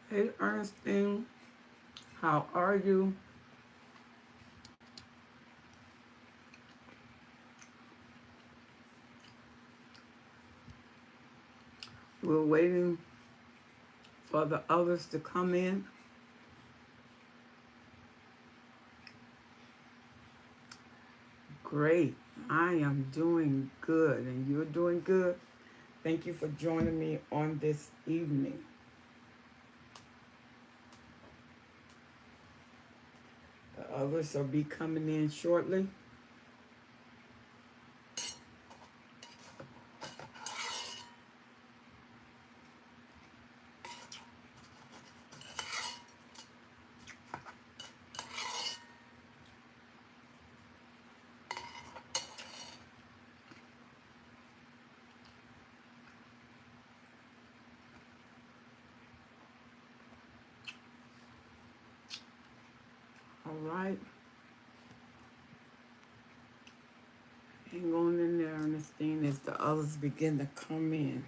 Hey, Ernestine, how are you? We're waiting for the others to come in. Great. I am doing good, and you're doing good. Thank you for joining me on this evening. The others will be coming in shortly. All right. Hang on in there, Ernestine, as the others begin to come in.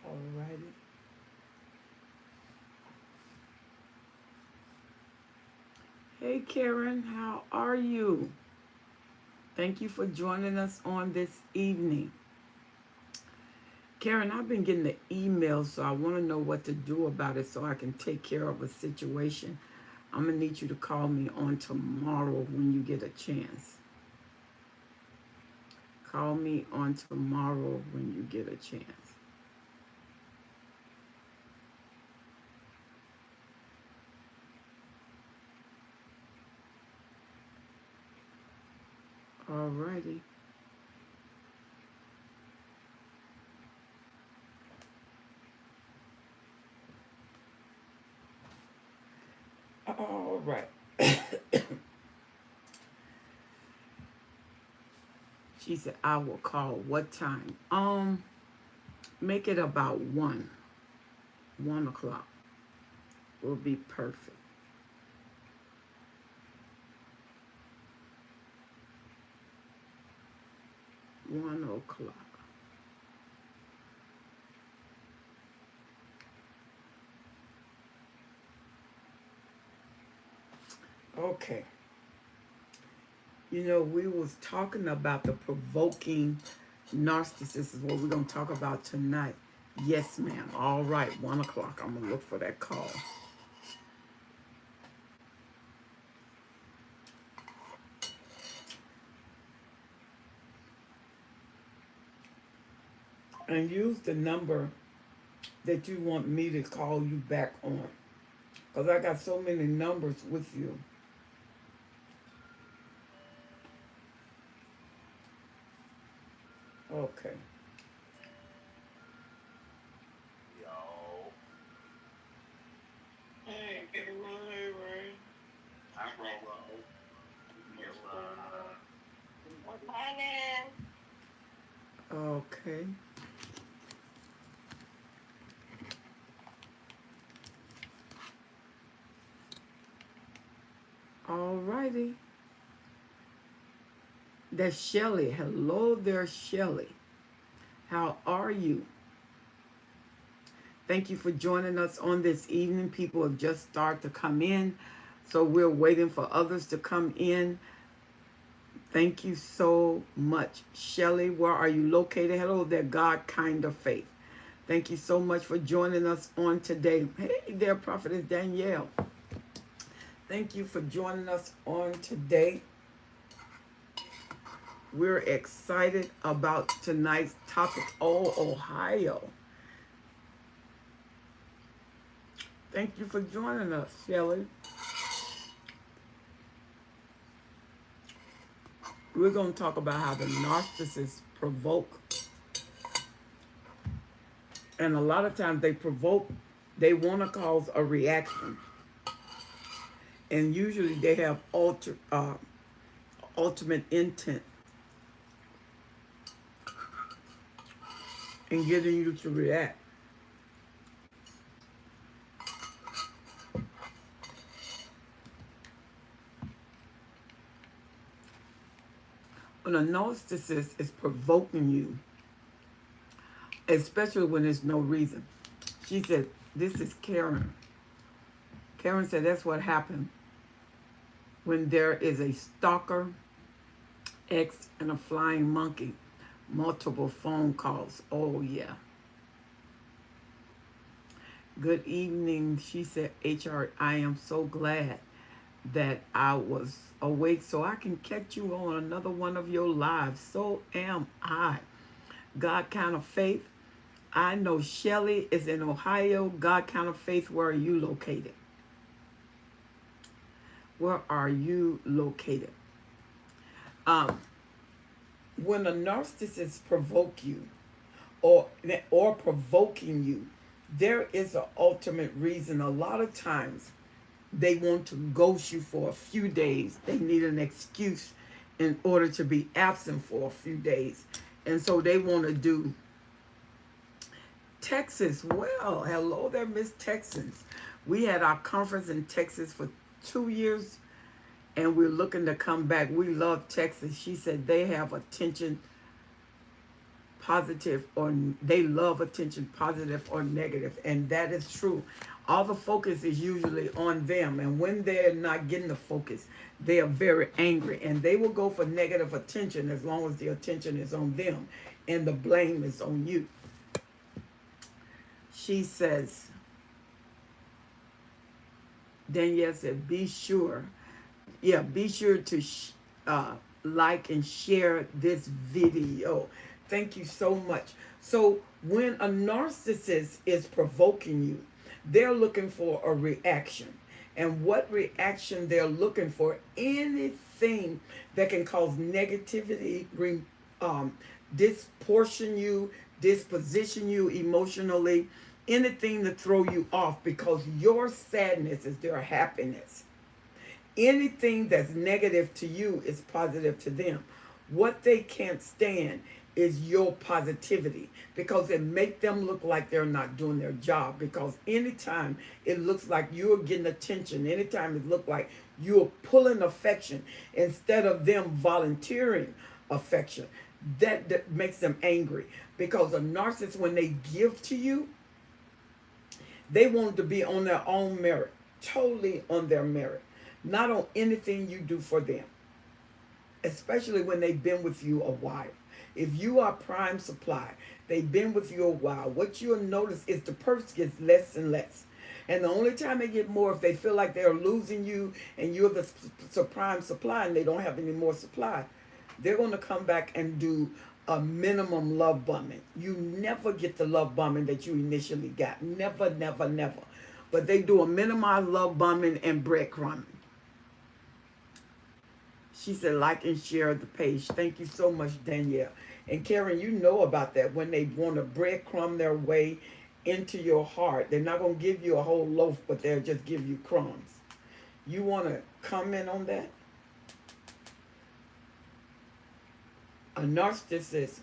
All righty. Hey, Karen, how are you? Thank you for joining us on this evening. Karen, I've been getting the emails, so I want to know what to do about it so I can take care of a situation. I'm going to need you to call me on tomorrow when you get a chance. Call me on tomorrow when you get a chance. All righty. All right. She said, I will call. What time? Make it about 1. 1 o'clock will be perfect. 1 o'clock. Okay. You know, we was talking about the provoking narcissist is what we're going to talk about tonight. Yes, ma'am. All right, 1 o'clock. I'm going to look for that call. And use the number that you want me to call you back on. Because I got so many numbers with you. Okay. Yo. Hey, good morning, Ray. I'm Rolo. Yes, what's happening? Okay. All righty. That's Shelly. Hello there, Shelly. How are you? Thank you for joining us on this evening. People have just started to come in, so we're waiting for others to come in. Thank you so much. Shelly, where are you located? Hello there, God kind of faith. Thank you so much for joining us on today. Hey there, Prophetess Danielle. Thank you for joining us on today. We're excited about tonight's topic. Oh, Ohio. Thank you for joining us, Shelly. We're going to talk about how the narcissists provoke. And a lot of times they provoke, they want to cause a reaction. And usually they have ultimate intent in getting you to react. When a narcissist is provoking you, especially when there's no reason. She said, this is Karen. Karen said that's what happened when there is a stalker, ex, and a flying monkey. Multiple phone calls. Oh, yeah. Good evening, she said, HR, I am so glad that I was awake so I can catch you on another one of your lives. So am I. God Kind of Faith. I know Shelly is in Ohio. God Kind of Faith, where are you located? Where are you located? When a narcissist provoke you or provoking you, there is an ultimate reason. A lot of times they want to ghost you for a few days. They need an excuse in order to be absent for a few days. And so they want to do Texas. Well, hello there, Miss Texans. We had our conference in Texas for 2 years, and we're looking to come back. We love Texas. She said they have attention positive, or they love attention positive or negative, and that is true. All the focus is usually on them, and when they're not getting the focus, they are very angry, and they will go for negative attention as long as the attention is on them and the blame is on you. She says, Danielle said, be sure to like and share this video. Thank you so much. So when a narcissist is provoking you, they're looking for a reaction. And what reaction they're looking for, anything that can cause negativity, disportion you, disposition you emotionally, anything to throw you off, because your sadness is their happiness. Anything that's negative to you is positive to them. What they can't stand is your positivity, because it makes them look like they're not doing their job. Because anytime it looks like you're getting attention, anytime it looks like you're pulling affection instead of them volunteering affection, that makes them angry. Because a narcissist, when they give to you, they want to be on their own merit, totally on their merit, not on anything you do for them, especially when they've been with you a while. If you are prime supply, they've been with you a while, what you'll notice is the purse gets less and less. And the only time they get more, if they feel like they're losing you and you're the prime supply and they don't have any more supply, they're going to come back and do a minimum love bombing. You never get the love bombing that you initially got. Never, never, never. But they do a minimized love bombing and breadcrumbing. She said, like and share the page. Thank you so much, Danielle. And Karen, you know about that. When they want to breadcrumb their way into your heart, they're not going to give you a whole loaf, but they'll just give you crumbs. You want to comment on that? A narcissist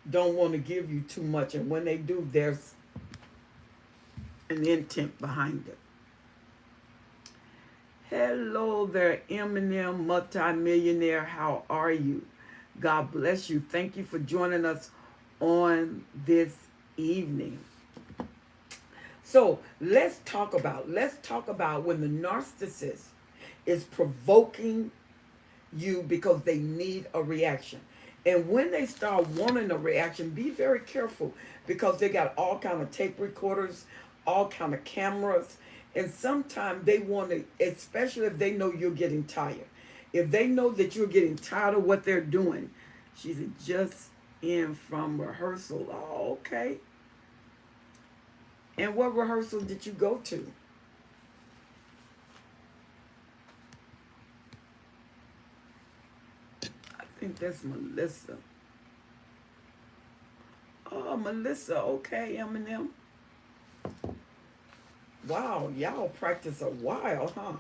don't want to give you too much, and when they do, there's an intent behind it. Hello there, Eminem, multimillionaire. How are you? God bless you. Thank you for joining us on this evening. So let's talk about when the narcissist is provoking you because they need a reaction. And when they start wanting a reaction, be very careful, because they got all kind of tape recorders, all kind of cameras. And sometimes they want to, especially if they know you're getting tired. If they know that you're getting tired of what they're doing. She said, just in from rehearsal. Oh, okay. And what rehearsal did you go to? I think that's Melissa. Oh, Melissa. Okay, Eminem. Wow, y'all practice a while, huh?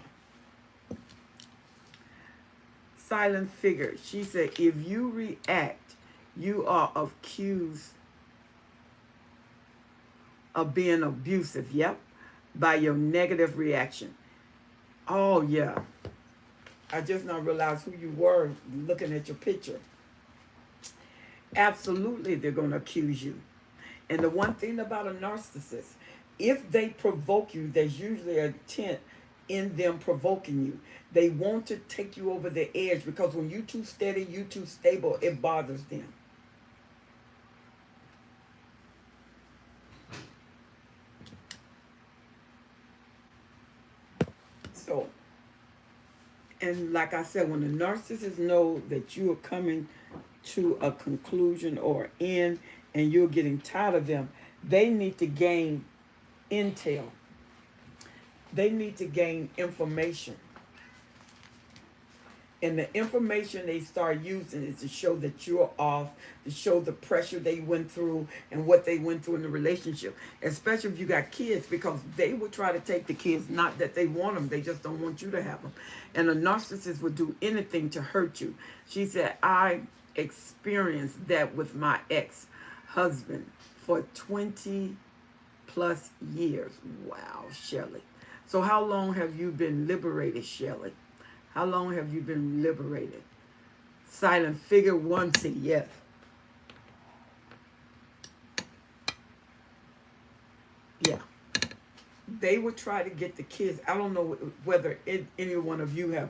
silent figure. She said, if you react, you are accused of being abusive. Yep. By your negative reaction. Oh, yeah. I just now realized who you were looking at your picture. Absolutely, they're going to accuse you. And the one thing about a narcissist, if they provoke you, there's usually a intent in them provoking you. They want to take you over the edge because when you too steady, you too stable, it bothers them. So, and like I said, when the narcissists know that you are coming to a conclusion or end and you're getting tired of them, they need to gain intel. They need to gain information. And the information they start using is to show that you're off, to show the pressure they went through and what they went through in the relationship, especially if you got kids, because they will try to take the kids, not that they want them, they just don't want you to have them. And a narcissist would do anything to hurt you. She said, I experienced that with my ex-husband for 20 plus years. Wow, Shelley. So how long have you been liberated, Shelley? How long have you been liberated? Silent figure 1C, yes. Yeah. They would try to get the kids. I don't know whether any one of you have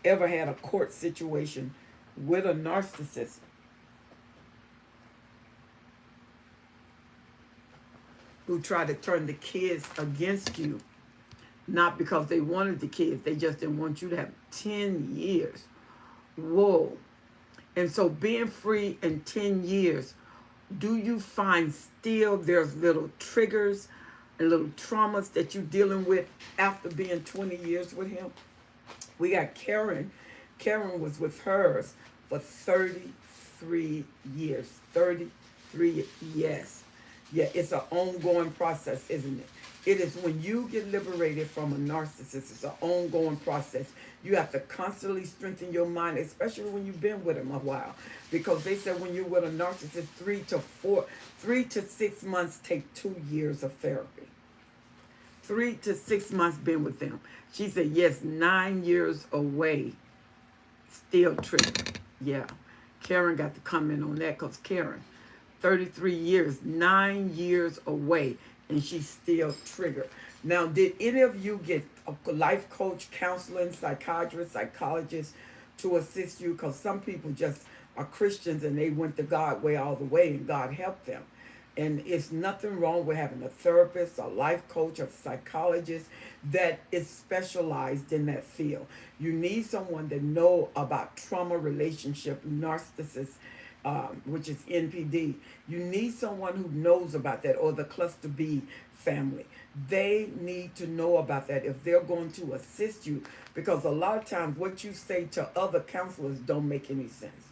ever had a court situation with a narcissist. Who try to turn the kids against you. Not because they wanted the kids, they just didn't want you to have 10 years. Whoa. And so being free in 10 years, do you find still there's little triggers and little traumas that you're dealing with after being 20 years with him? We got Karen. Karen was with hers for 33 years. 33 years. Yeah, it's an ongoing process, isn't it? It is when you get liberated from a narcissist, it's an ongoing process. You have to constantly strengthen your mind, especially when you've been with them a while. Because they said when you're with a narcissist, 3 to 6 months take 2 years of therapy. 3 to 6 months been with them. She said, yes, 9 years away, still triggered. Yeah, Karen got to come in on that because Karen, 33 years, 9 years away, and she's still triggered. Now, did any of you get a life coach, counseling, psychiatrist, psychologist to assist you? Because some people just are Christians and they went the God way all the way and God helped them. And it's nothing wrong with having a therapist, a life coach, a psychologist that is specialized in that field. You need someone that know about trauma, relationship, narcissist, which is NPD. You need someone who knows about that, or the cluster B family. They need to know about that if they're going to assist you, because a lot of times what you say to other counselors don't make any sense.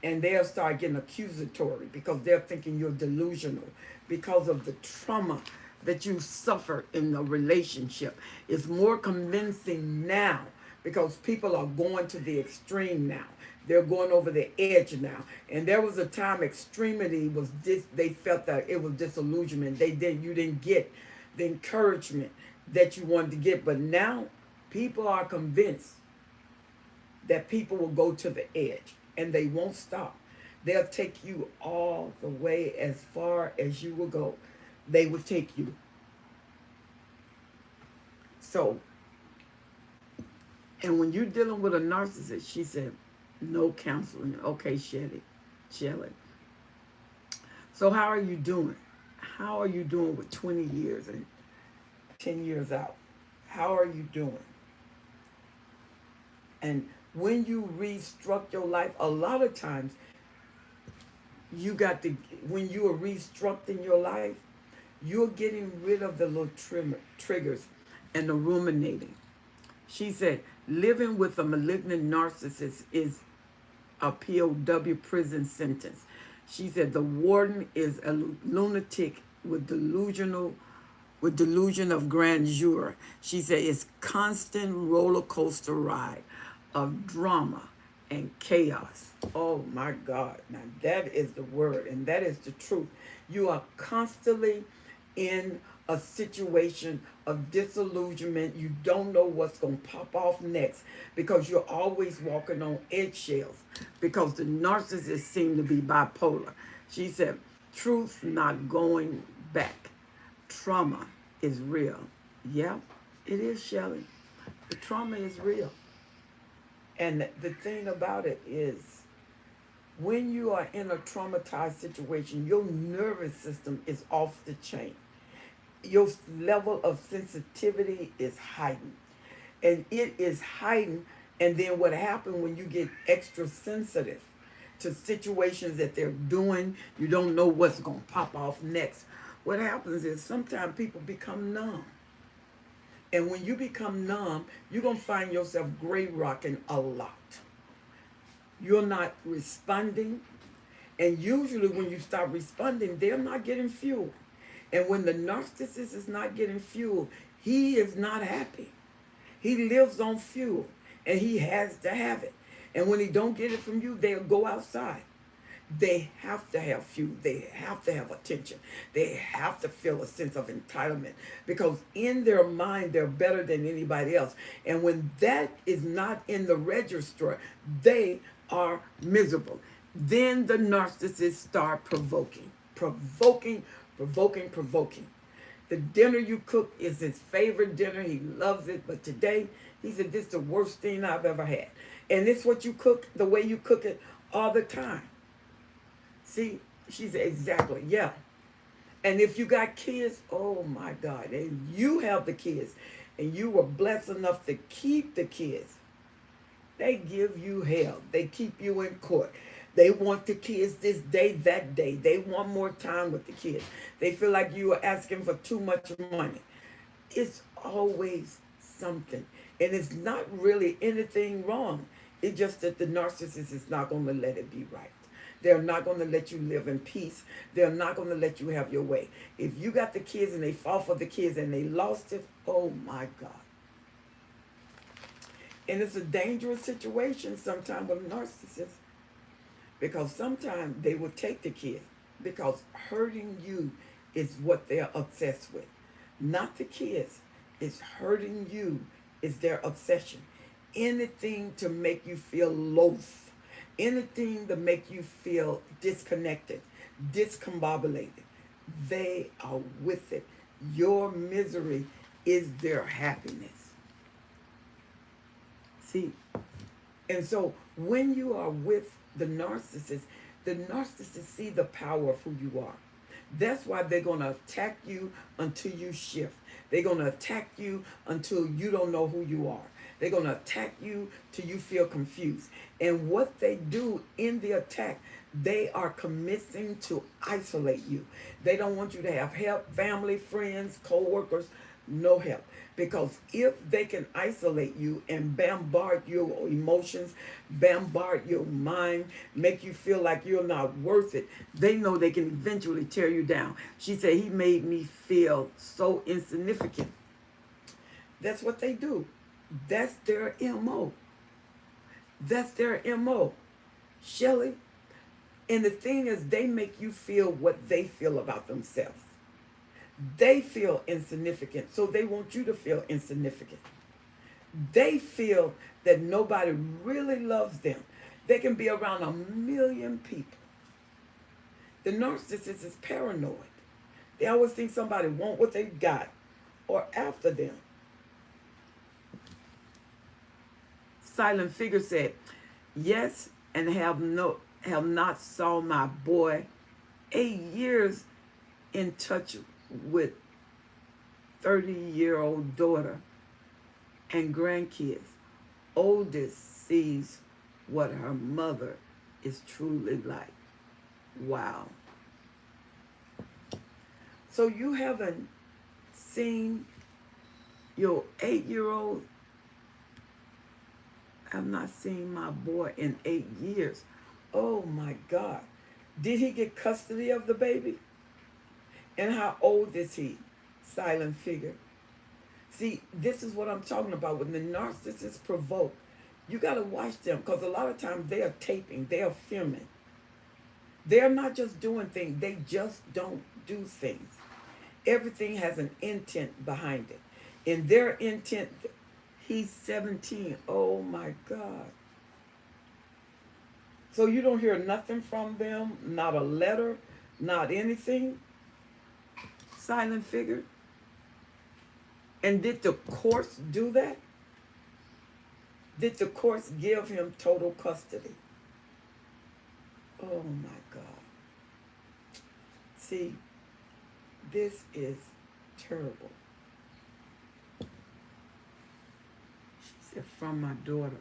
And they'll start getting accusatory because they're thinking you're delusional because of the trauma that you suffered in the relationship. It's more convincing now because people are going to the extreme now. They're going over the edge now. And there was a time extremity was they felt that it was disillusionment. You didn't get the encouragement that you wanted to get. But now people are convinced that people will go to the edge and they won't stop. They'll take you all the way as far as you will go. They will take you. So, and when you're dealing with a narcissist, she said, no counseling. Okay, Shelley. So how are you doing? How are you doing with 20 years and 10 years out? How are you doing? And when you restructure your life, a lot of times when you are restructuring your life, you're getting rid of the little triggers and the ruminating. She said, living with a malignant narcissist is a POW prison sentence. She said the warden is a lunatic with delusion of grandeur. She said it's constant roller coaster ride of drama and chaos. Oh my God. Now that is the word and that is the truth. You are constantly in a situation of disillusionment. You don't know what's going to pop off next because you're always walking on eggshells because the narcissist seem to be bipolar. She said, truth not going back. Trauma is real. Yeah, it is, Shelley. The trauma is real. And the thing about it is, when you are in a traumatized situation, your nervous system is off the chain. Your level of sensitivity is heightened. And it is heightened. And then what happens when you get extra sensitive to situations that they're doing, you don't know what's going to pop off next. What happens is sometimes people become numb. And when you become numb, you're going to find yourself gray rocking a lot. You're not responding. And usually when you start responding, they're not getting fuel. And when the narcissist is not getting fuel, he is not happy. He lives on fuel and he has to have it. And when he don't get it from you, they'll go outside. They have to have fuel. They have to have attention. They have to feel a sense of entitlement because in their mind, they're better than anybody else. And when that is not in the register, they are miserable. Then the narcissists start provoking, provoking, provoking, provoking. The dinner you cook is his favorite dinner. He loves it. But today, he said, this is the worst thing I've ever had. And it's what you cook, the way you cook it all the time. See, she said, exactly, yeah. And if you got kids, oh my God, and you have the kids, and you were blessed enough to keep the kids, they give you hell. They keep you in court. They want the kids this day, that day. They want more time with the kids. They feel like you are asking for too much money. It's always something. And it's not really anything wrong. It's just that the narcissist is not going to let it be right. They're not going to let you live in peace. They're not going to let you have your way. If you got the kids and they fought for the kids and they lost it, oh my God. And it's a dangerous situation sometimes with narcissists because sometimes they will take the kids because hurting you is what they're obsessed with. Not the kids. It's hurting you is their obsession. Anything to make you feel loath. Anything to make you feel disconnected, discombobulated. They are with it. Your misery is their happiness. See? And so when you are with the narcissist see the power of who you are. That's why they're going to attack you until you shift. They're going to attack you until you don't know who you are. They're going to attack you till you feel confused. And what they do in the attack, they are committing to isolate you. They don't want you to have help, family, friends, co-workers, no help. Because if they can isolate you and bombard your emotions, bombard your mind, make you feel like you're not worth it, they know they can eventually tear you down. She said, he made me feel so insignificant. That's what they do. That's their MO. That's their MO. Shelley, and the thing is, they make you feel what they feel about themselves. They feel insignificant, so they want you to feel insignificant. They feel that nobody really loves them. They can be around 1,000,000 people. The narcissist is paranoid. They always think somebody want what they got or after them. Silent Figure said, yes, and have not saw my boy 8 years in touch with 30-year-old daughter and grandkids. Oldest sees what her mother is truly like. Wow. So you haven't seen your 8-year-old? I've not seen my boy in 8 years. Oh my God. Did he get custody of the baby? And how old is he? Silent Figure. See, this is what I'm talking about. When the narcissist provoke, You got to watch them because a lot of times they are taping, they are filming. They're not just doing things, they just don't do things. Everything has an intent behind it. In their intent, he's 17. Oh my God. So you don't hear nothing from them, not a letter, not anything. Silent figure. And did the courts do that? Did the courts give him total custody? Oh my God. See, this is terrible. She said, from my daughter.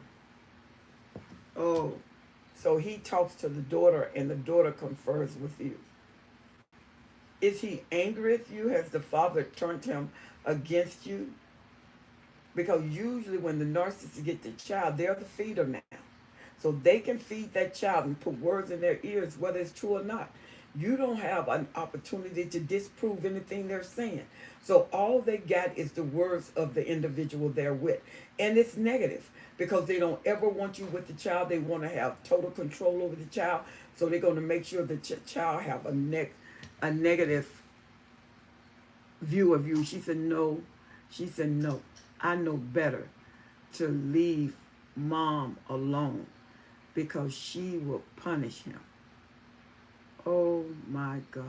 Oh, so he talks to the daughter and the daughter confers with you. Is he angry at you? Has the father turned him against you? Because usually when the narcissists get the child, they're the feeder now. So they can feed that child and put words in their ears, whether it's true or not. You don't have an opportunity to disprove anything they're saying. So all they got is the words of the individual they're with. And it's negative because they don't ever want you with the child. They want to have total control over the child. So they're going to make sure the child have a negative view of you. She said, no. She said, no. I know better to leave mom alone because she will punish him. Oh my God.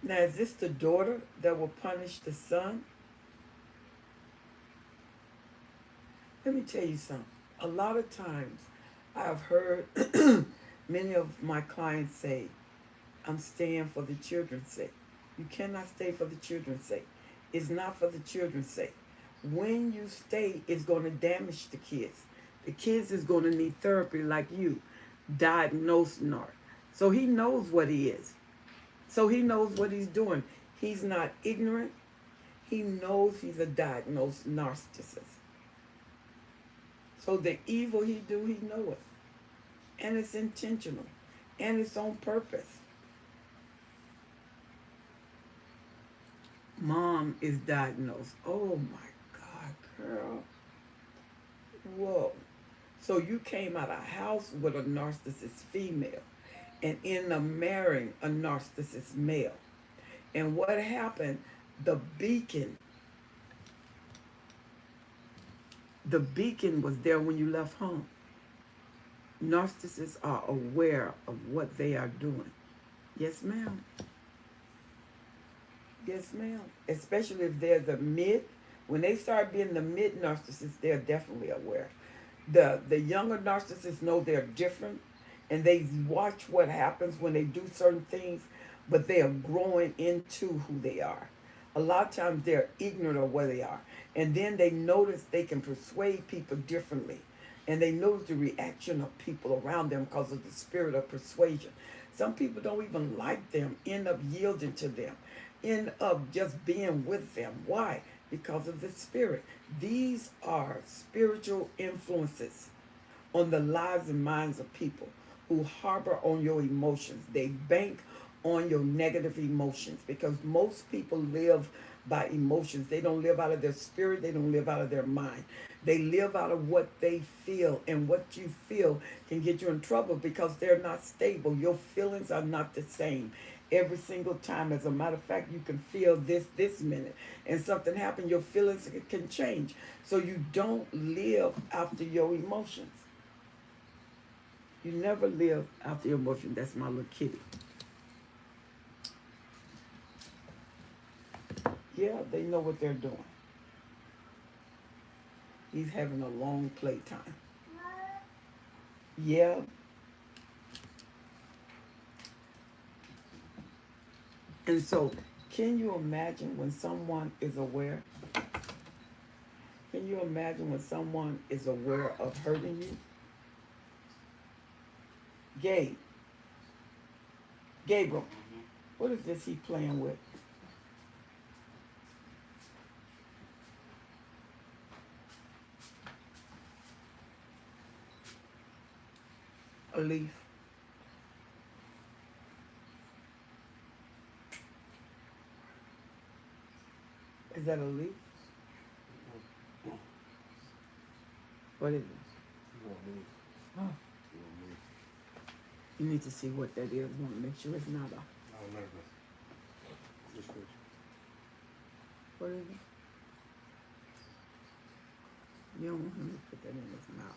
Now, is this the daughter that will punish the son? Let me tell you something. A lot of times I've heard many of my clients say, I'm staying for the children's sake. You cannot stay for the children's sake. It's not for the children's sake. When you stay, it's going to damage the kids. The kids is going to need therapy like you, diagnosed narc. So he knows what he is. So he knows what he's doing. He's not ignorant. He knows he's a diagnosed narcissist. So the evil he do, he know it. And it's intentional. And it's on purpose. Mom is diagnosed. Oh my God, girl. Whoa. So you came out of a house with a narcissist female and end up marrying a narcissist male. And what happened? The beacon was there when you left home. Narcissists are aware of what they are doing. Yes, ma'am. Yes, ma'am. Especially if they're the mid. When they start being the mid narcissists, they're definitely aware. The younger narcissists know they're different and they watch what happens when they do certain things, but they are growing into who they are. A lot of times they're ignorant of where they are. And then they notice they can persuade people differently. And they notice the reaction of people around them because of the spirit of persuasion. Some people don't even like them, end up yielding to them, end up just being with them. Why? Because of the spirit. These are spiritual influences on the lives and minds of people who harbor on your emotions. They bank on your negative emotions because most people live by emotions. They don't live out of their spirit. They don't live out of their mind. They live out of what they feel, and what you feel can get you in trouble because they're not stable. Your feelings are not the same every single time. As a matter of fact, you can feel this minute and something happen, your feelings can change. So you don't live after your emotions. You never live after your emotions. That's my little kitty. Yeah, they know what they're doing. He's having a long playtime. Yeah. And so, can you imagine when someone is aware? Can you imagine when someone is aware of hurting you? Gabriel, what is this he playing with? A leaf. Is that a leaf? What is it? You want me? Oh, You want me? you need to see what that is. Want to make sure it's not a. Oh, no, no. Just fish. What is it? You don't want him to put that in his mouth.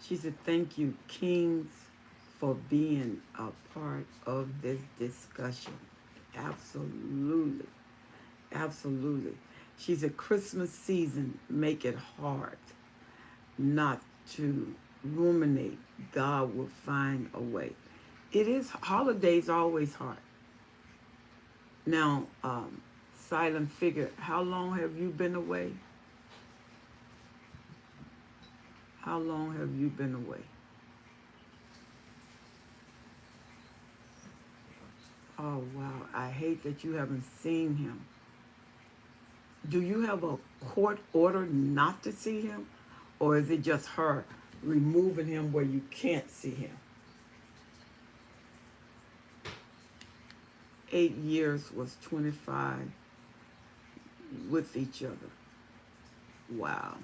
She said, "Thank you, Kings, for being a part of this discussion." Absolutely. Absolutely. She said, "Christmas season make it hard not to ruminate. God will find a way." It is, holidays are always hard. Now, silent figure, how long have you been away? How long have you been away? Oh, wow. I hate that you haven't seen him. Do you have a court order not to see him? Or is it just her removing him where you can't see him? 8 years was 25 with each other. Wow.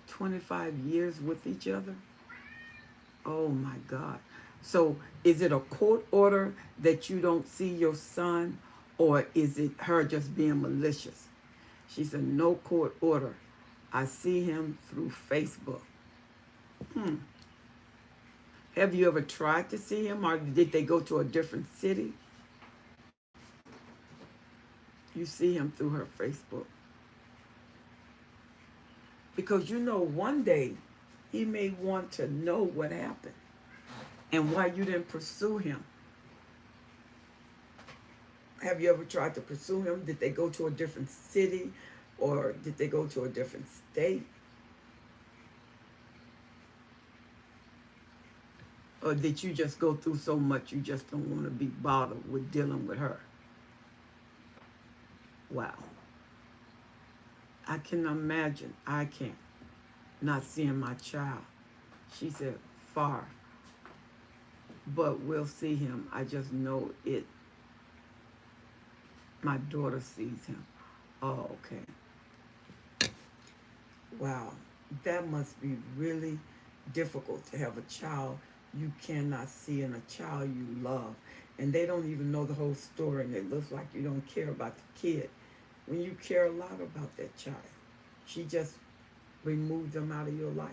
25 years with each other? Oh my God. So is it a court order that you don't see your son, or is it her just being malicious? She said, "No court order. I see him through Facebook." Have you ever tried to see him, or did they go to a different city? You see him through her Facebook. Because you know one day he may want to know what happened and why you didn't pursue him. Have you ever tried to pursue him? Did they go to a different city, or did they go to a different state? Or did you just go through so much you just don't want to be bothered with dealing with her? Wow. I can imagine. I can't. Not seeing my child. She said, far. But we'll see him. I just know it. My daughter sees him. Oh, okay. Wow. That must be really difficult to have a child you cannot see and a child you love. And they don't even know the whole story, and it looks like you don't care about the kid when you care a lot about that child. She just removed them out of your life.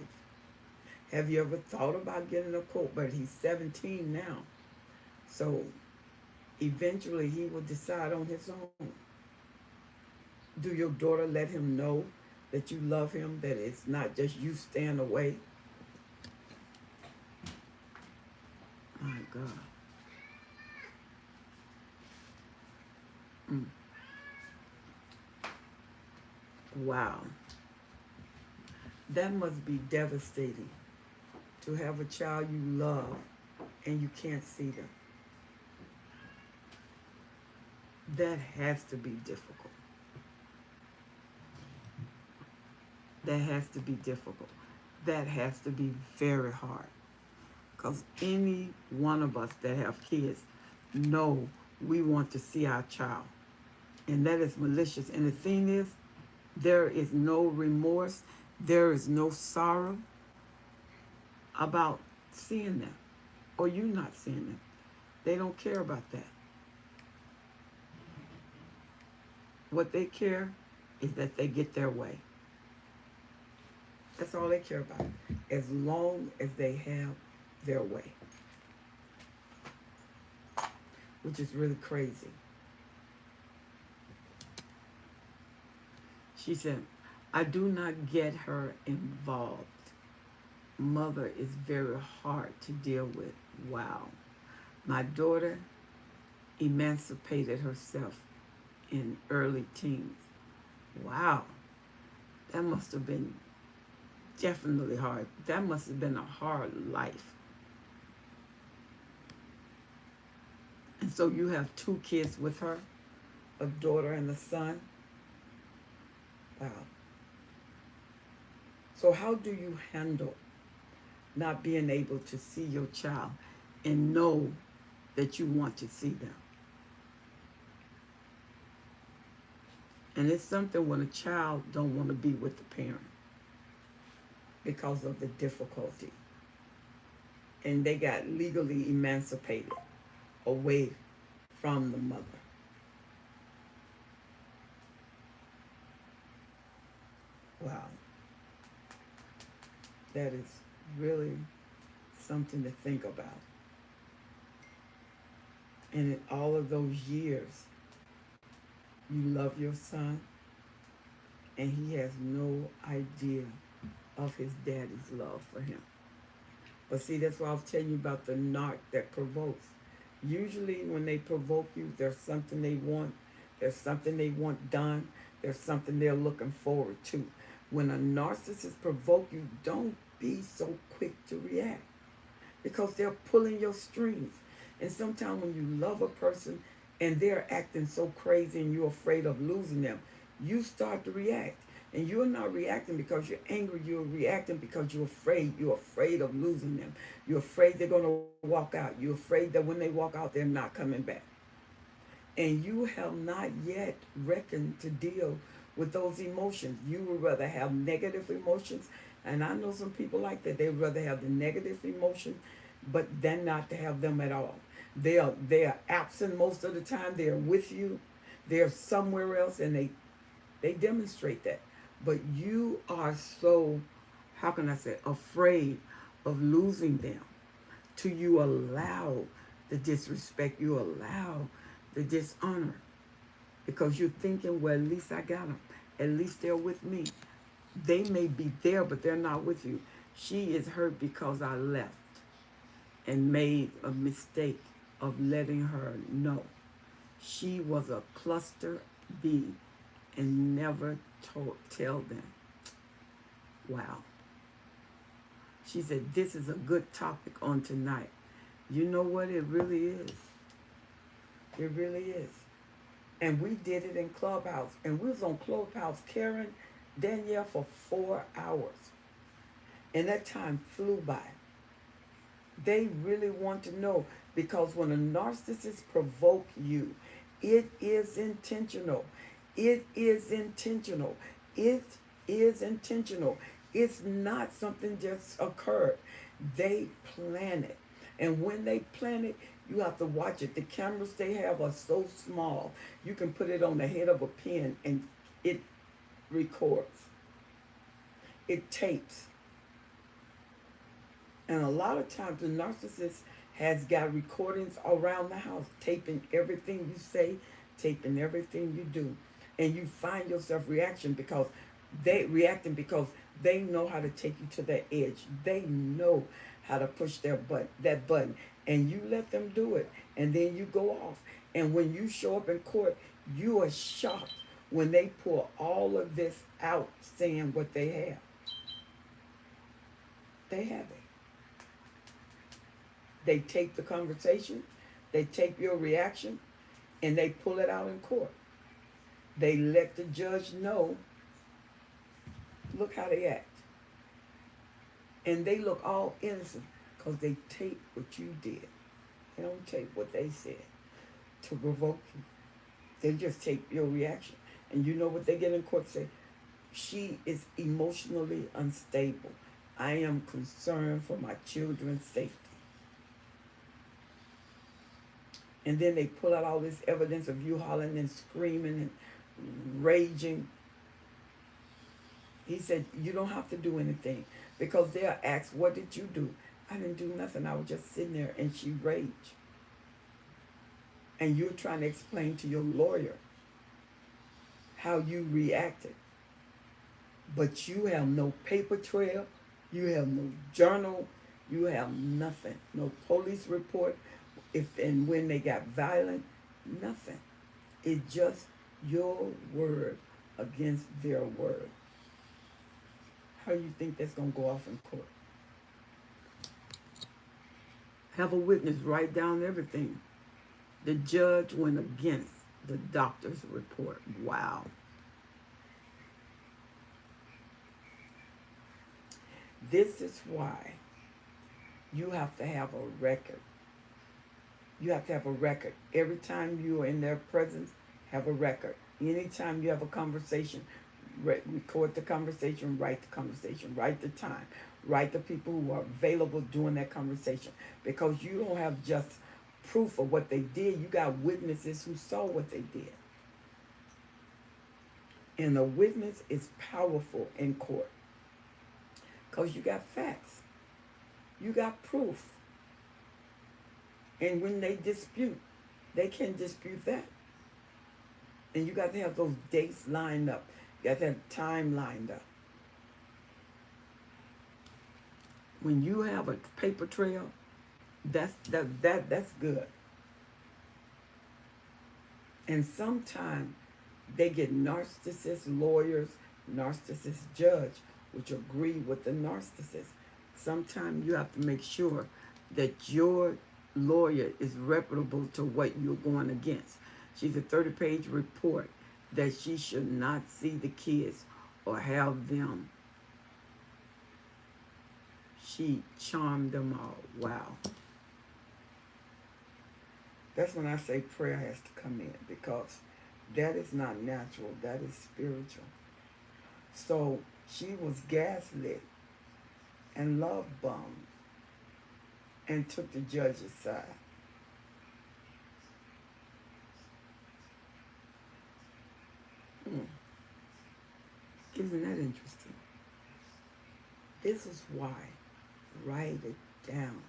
Have you ever thought about getting a court? But he's 17 now. So eventually he will decide on his own. Do your daughter let him know that you love him, that it's not just you staying away? My God. Wow. That must be devastating to have a child you love and you can't see them. That has to be difficult. That has to be difficult. That has to be very hard. Because any one of us that have kids know we want to see our child. And that is malicious. And the thing is, there is no remorse. There is no sorrow about seeing them or you not seeing them. They don't care about that. What they care is that they get their way. That's all they care about, as long as they have their way, which is really crazy. She said, "I do not get her involved. Mother is very hard to deal with." Wow. My daughter emancipated herself in early teens. Wow. That must have been definitely hard. That must have been a hard life. And so you have 2 kids with her, a daughter and a son. Wow. So how do you handle not being able to see your child and know that you want to see them? And it's something when a child don't want to be with the parent because of the difficulty. And they got legally emancipated away from the mother. Wow. That is really something to think about. And in all of those years, you love your son, and he has no idea of his daddy's love for him. But see, that's why I was telling you about the narc that provokes. Usually when they provoke you, there's something they want. There's something they want done. There's something they're looking forward to. When a narcissist provoke you, don't be so quick to react because they're pulling your strings. And sometimes when you love a person and they're acting so crazy and you're afraid of losing them, you start to react. And you're not reacting because you're angry. You're reacting because you're afraid. You're afraid of losing them. You're afraid they're going to walk out. You're afraid that when they walk out, they're not coming back. And you have not yet reckoned to deal with those emotions. You would rather have negative emotions. And I know some people like that. They would rather have the negative emotion, but then not to have them at all. They are absent most of the time. They're with you. They're somewhere else, and they demonstrate that. But you are so, how can I say, afraid of losing them till you allow the disrespect, you allow the dishonor, because you're thinking, well, at least I got them. At least they're with me. They may be there, but they're not with you. She is hurt because I left and made a mistake of letting her know. She was a cluster B and never tell them. Wow. She said, this is a good topic on tonight. You know what? It really is. It really is. And we did it in Clubhouse. And we was on Clubhouse carrying Danielle for 4 hours. And that time flew by. They really want to know, because when a narcissist provoke you, it is intentional. It is intentional. It is intentional. It's not something just occurred. They plan it. And when they plan it, you have to watch it. The cameras they have are so small. You can put it on the head of a pen and it records. It tapes. And a lot of times the narcissist has got recordings around the house, taping everything you say, taping everything you do. And you find yourself reacting because they know how to take you to that edge. They know how to push that button. And you let them do it. And then you go off. And when you show up in court, you are shocked when they pull all of this out saying what they have. They have it. They take the conversation, they take your reaction, and they pull it out in court. They let the judge know, look how they act. And they look all innocent because they tape what you did. They don't tape what they said to provoke you. They just tape your reaction. And you know what they get in court say? She is emotionally unstable. I am concerned for my children's safety. And then they pull out all this evidence of you hollering and screaming and raging. He said, you don't have to do anything, because they'll ask, what did you do? I didn't do nothing. I was just sitting there, and she raged. And you're trying to explain to your lawyer how you reacted. But you have no paper trail. You have no journal. You have nothing. No police report. If and when they got violent, nothing. It's just your word against their word. How do you think that's going to go off in court? Have a witness write down everything. The judge went against the doctor's report. Wow. This is why you have to have a record. You have to have a record. Every time you are in their presence, Have a record. Anytime you have a conversation, record the conversation, write the conversation, write the time, write the people who are available during that conversation. Because you don't have just proof of what they did, you got witnesses who saw what they did. And a witness is powerful in court because you got facts, you got proof. And when they dispute, they can dispute that. And you got to have those dates lined up. You got to have time lined up. When you have a paper trail, that's good. And sometimes they get narcissist lawyers, narcissist judge, which agree with the narcissist. Sometimes you have to make sure that your lawyer is reputable to what you're going against. She's a 30-page report that she should not see the kids or have them. She charmed them all. Wow. That's when I say prayer has to come in, because that is not natural, that is spiritual. So she was gaslit and love bombed and took the judge's side. Isn't that interesting? This is why. Write it down.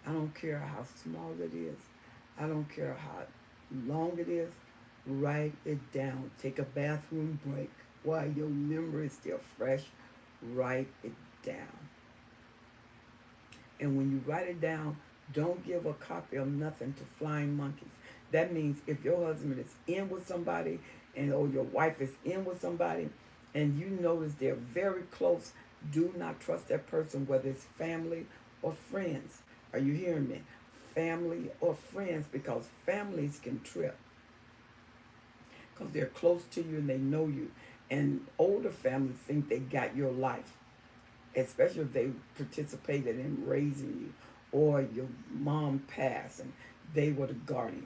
I don't care how small it is. I don't care how long it is. Write it down. Take a bathroom break while your memory is still fresh. Write it down. And when you write it down, don't give a copy of nothing to flying monkeys. That means if your husband is in with somebody or your wife is in with somebody and you notice they're very close, do not trust that person, whether it's family or friends. Are you hearing me? Family or friends, because families can trip. Because they're close to you and they know you. And older families think they got your life, especially if they participated in raising you, or your mom passed and they were the guardian.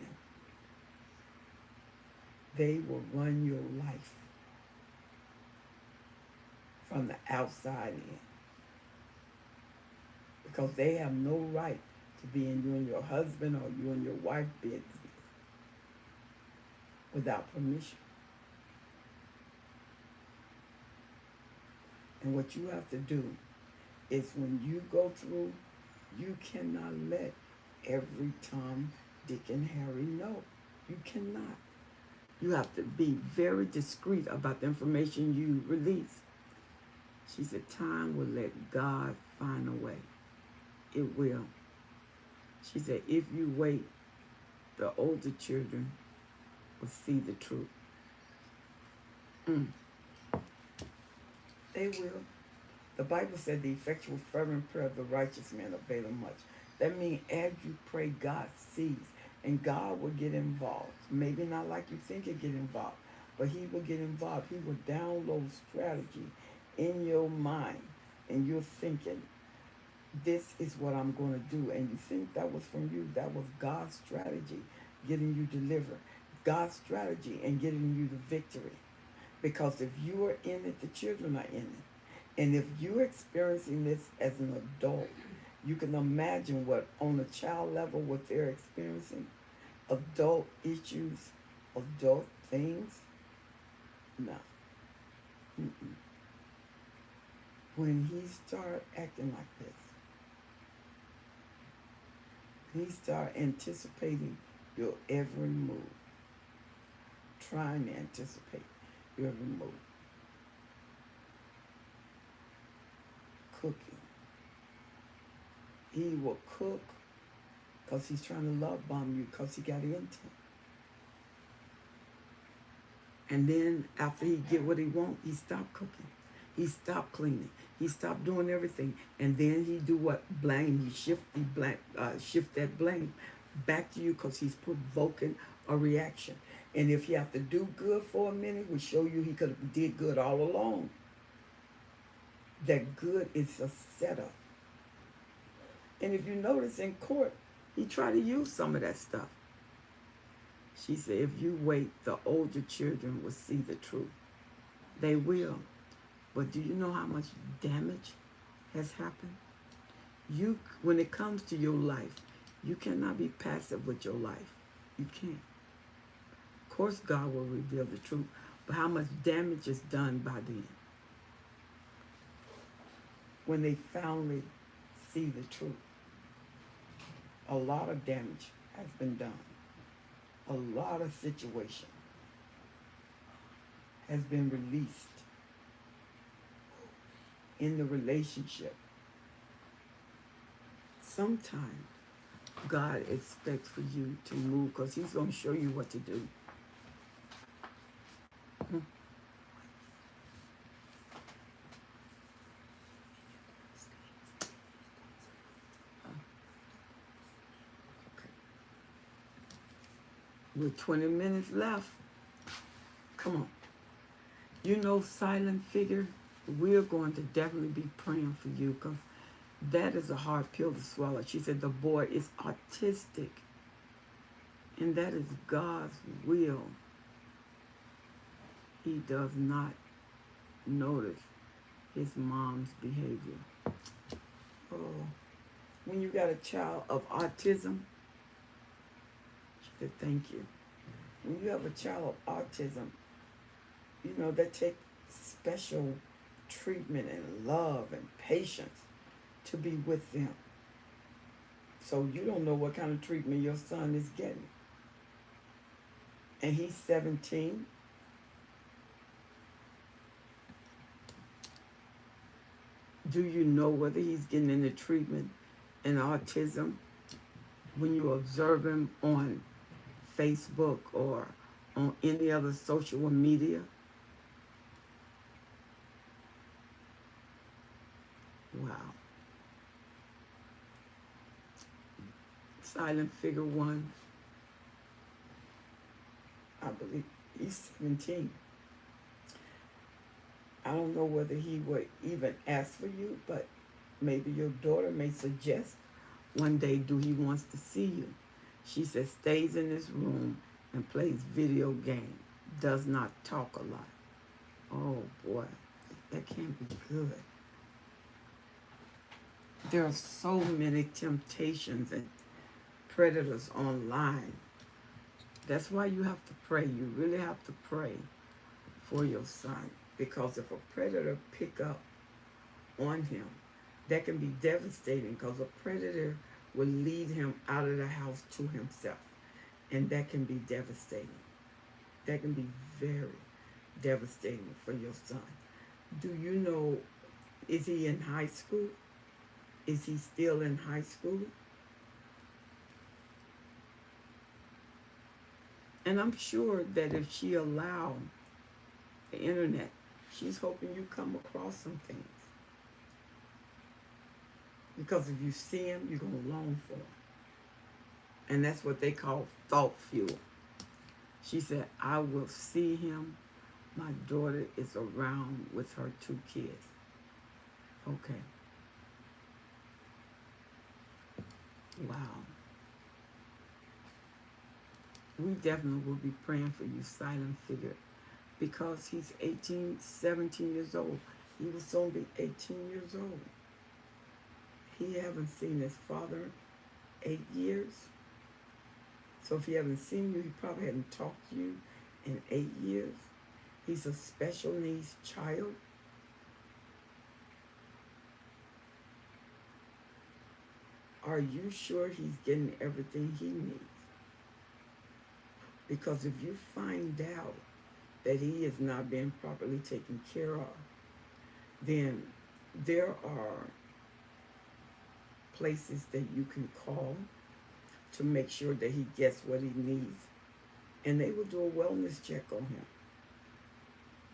They will run your life from the outside in, because they have no right to be in you and your husband or you and your wife business without permission. And what you have to do is, when you go through, you cannot let every Tom, Dick, and Harry know. You cannot. You have to be very discreet about the information you release. She said, time will let God find a way. It will. She said, if you wait, the older children will see the truth. They will. The Bible said the effectual fervent prayer of the righteous man availeth much. That means as you pray, God sees, and God will get involved. Maybe not like you think he'll get involved, but he will get involved. He will download strategy in your mind, and you're thinking, this is what I'm going to do. And you think that was from you. That was God's strategy getting you delivered. God's strategy and getting you the victory. Because if you are in it, the children are in it. And if you're experiencing this as an adult, you can imagine what, on a child level, what they're experiencing. Adult issues, adult things. No. Mm-mm. When he start acting like this, he start anticipating your every move. Trying to anticipate your every move. Cooking. He will cook because he's trying to love bomb you, because he got into it. And then after he get what he want, he stop cooking. He stop cleaning. He stop doing everything. And then he do what? Blame. He shift that blame back to you, because he's provoking a reaction. And if you have to do good for a minute, we show you he could have did good all along. That good is a setup. And if you notice in court, he tried to use some of that stuff. She said, if you wait, the older children will see the truth. They will. But do you know how much damage has happened? When it comes to your life, you cannot be passive with your life. You can't. Of course, God will reveal the truth, but how much damage is done by then? When they finally see the truth, a lot of damage has been done. A lot of situation has been released in the relationship. Sometimes God expects for you to move because he's going to show you what to do. Okay. With 20 minutes left, come on. You know, silent figure, we're going to definitely be praying for you because that is a hard pill to swallow. She said the boy is autistic, and that is God's will. He does not notice his mom's behavior. Oh, when you got a child of autism, she said, thank you. When you have a child of autism, you know, that takes special treatment and love and patience to be with them. So you don't know what kind of treatment your son is getting. And he's 17. Do you know whether he's getting any treatment in autism when you observe him on Facebook or on any other social media? Wow. Silent figure one, I believe he's 17. I don't know whether he would even ask for you, but maybe your daughter may suggest one day, do he wants to see you? She says stays in his room and plays video games, does not talk a lot. Oh boy, that can't be good. There are so many temptations and predators online. That's why you have to pray. You really have to pray for your son. Because if a predator pick up on him, that can be devastating because a predator will lead him out of the house to himself. And that can be devastating. That can be very devastating for your son. Do you know, is he in high school? Is he still in high school? And I'm sure that if she allowed the internet, she's hoping you come across some things. Because if you see him, you're going to long for him. And that's what they call thought fuel. She said, I will see him. My daughter is around with her 2 kids. Okay. Wow. We definitely will be praying for you, silent figure, because he's 18, 17 years old. He will soon be 18 years old. He haven't seen his father 8 years. So if he haven't seen you, he probably hasn't talked to you in 8 years. He's a special needs child. Are you sure he's getting everything he needs? Because if you find out that he is not being properly taken care of, then there are places that you can call to make sure that he gets what he needs. And they will do a wellness check on him.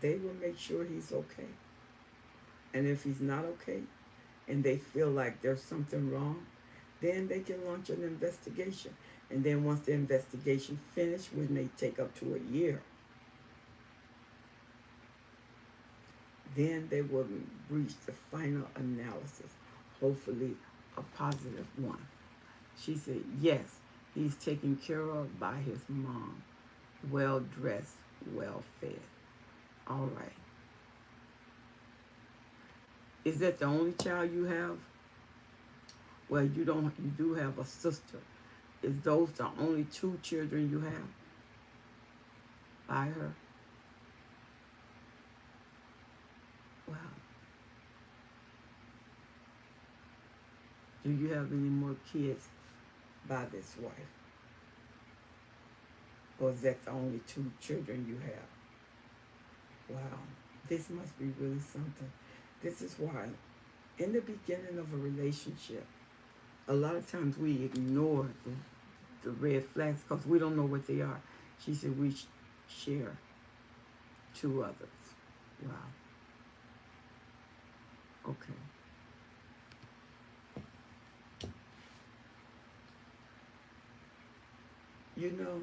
They will make sure he's okay. And if he's not okay, and they feel like there's something wrong, then they can launch an investigation. And then once the investigation finishes, which may take up to a year, then they will reach the final analysis, hopefully a positive one. She said, yes, he's taken care of by his mom. well dressed, well fed. All right. Is that the only child you have? Well, you don't. You do have a sister. Is those the only two children you have by her? Wow. Do you have any more kids by this wife? Or is that the only two children you have? Wow. This must be really something. This is why, in the beginning of a relationship, a lot of times we ignore the red flags because we don't know what they are. She said we share two others. Wow. Okay. You know,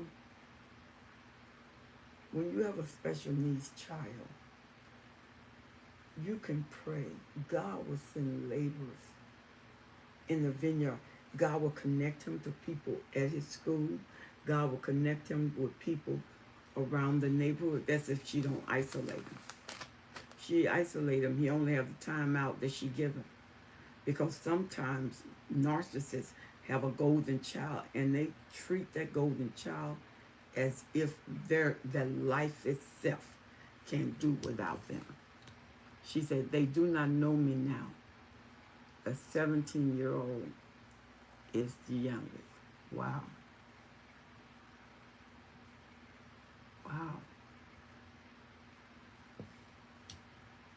when you have a special needs child, you can pray. God will send laborers in the vineyard. God will connect him to people at his school. God will connect him with people around the neighborhood. That's if she don't isolate him. She isolate him. He only have the time out that she give him. Because sometimes narcissists have a golden child and they treat that golden child as if their life itself can't do without them. She said, they do not know me now. A 17-year-old is the youngest. Wow. Wow.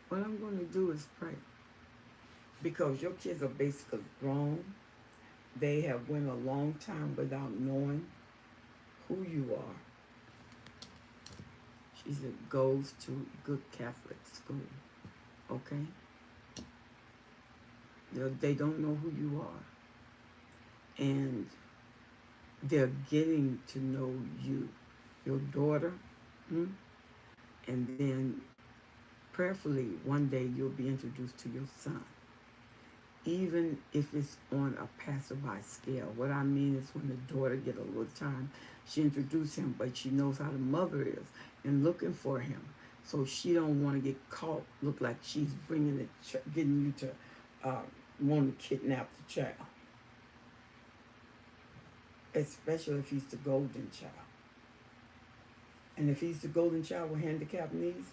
What I'm going to do is pray. Because your kids are basically grown. They have went a long time without knowing who you are. She said, goes to good Catholic school. Okay? They don't know who you are. And they're getting to know you, your daughter, and then prayerfully one day you'll be introduced to your son. Even if it's on a passerby scale. What I mean is when the daughter get a little time, she introduces him, but she knows how the mother is and looking for him. So she don't want to get caught, look like she's bringing it, getting you to want to kidnap the child. Especially if he's the golden child. And if he's the golden child with handicapped knees,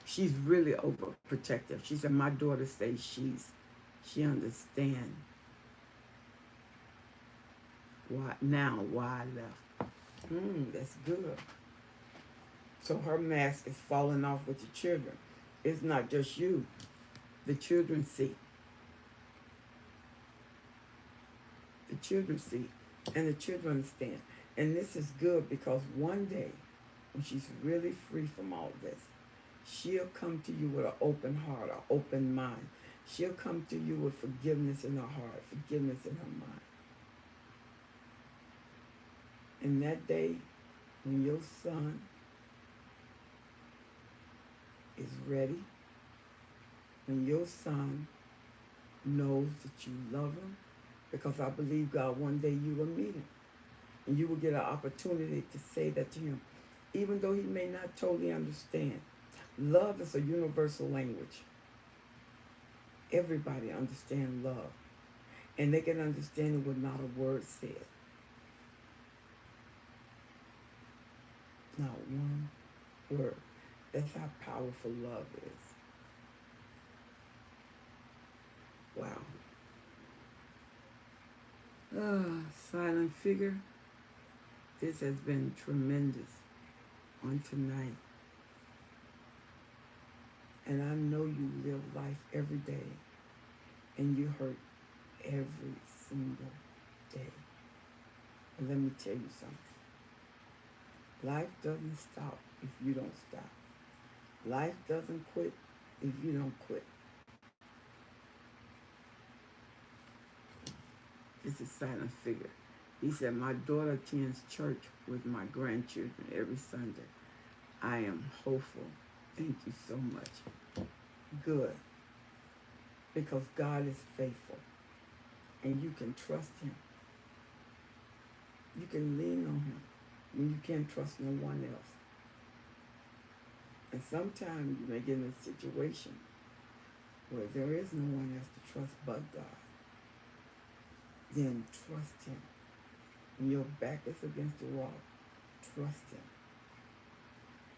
she's really overprotective. She said, my daughter says she understands why I left. That's good. So her mask is falling off with the children. It's not just you. The children see. The children see. And the children understand. And this is good because one day, when she's really free from all this, she'll come to you with an open heart, an open mind. She'll come to you with forgiveness in her heart, forgiveness in her mind. And that day, when your son is ready, when your son knows that you love him, because I believe, God, one day you will meet him. And you will get an opportunity to say that to him, even though he may not totally understand. Love is a universal language. Everybody understands love. And they can understand it with not a word said. Not one word. That's how powerful love is. Wow. Silent figure. This has been tremendous on tonight. And I know you live life every day. And you hurt every single day. And let me tell you something. Life doesn't stop if you don't stop. Life doesn't quit if you don't quit. This is silent figure. He said, my daughter attends church with my grandchildren every Sunday. I am hopeful. Thank you so much. Good. Because God is faithful. And you can trust him. You can lean on him. when you can't trust no one else. And sometimes you may get in a situation where there is no one else to trust but God. Then trust Him. When your back is against the wall, trust Him.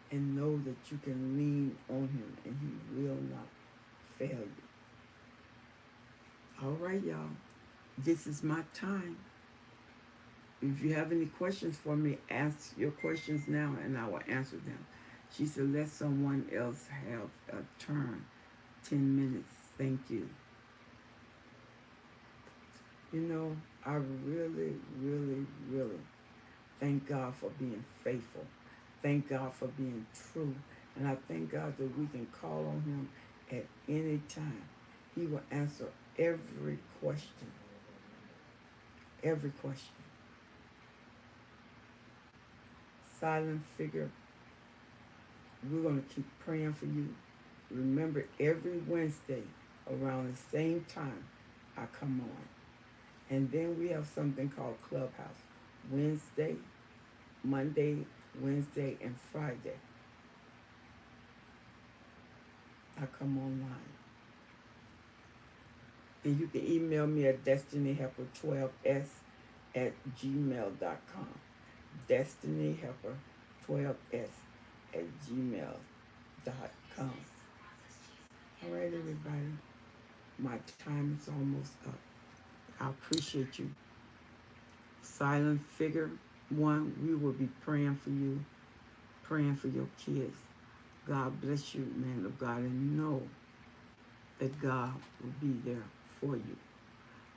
And know that you can lean on Him and He will not fail you. All right, y'all. This is my time. If you have any questions for me, ask your questions now and I will answer them. She said, let someone else have a turn. 10 minutes. Thank you. You know, I really, really, really thank God for being faithful. Thank God for being true. And I thank God that we can call on Him at any time. He will answer every question. Every question. Silent figure, we're going to keep praying for you. Remember, every Wednesday around the same time, I come on. And then we have something called Clubhouse. Wednesday, Monday, Wednesday, and Friday. I come online. And you can email me at destinyhelper12s@gmail.com. destinyhelper12s@gmail.com. All right, everybody. My time is almost up. I appreciate you. Silent figure one, we will be praying for you, praying for your kids. God bless you, man of God, and know that God will be there for you.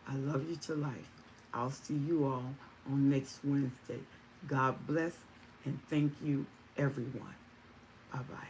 I love you to life. I'll see you all on next Wednesday. God bless and thank you, everyone. Bye-bye.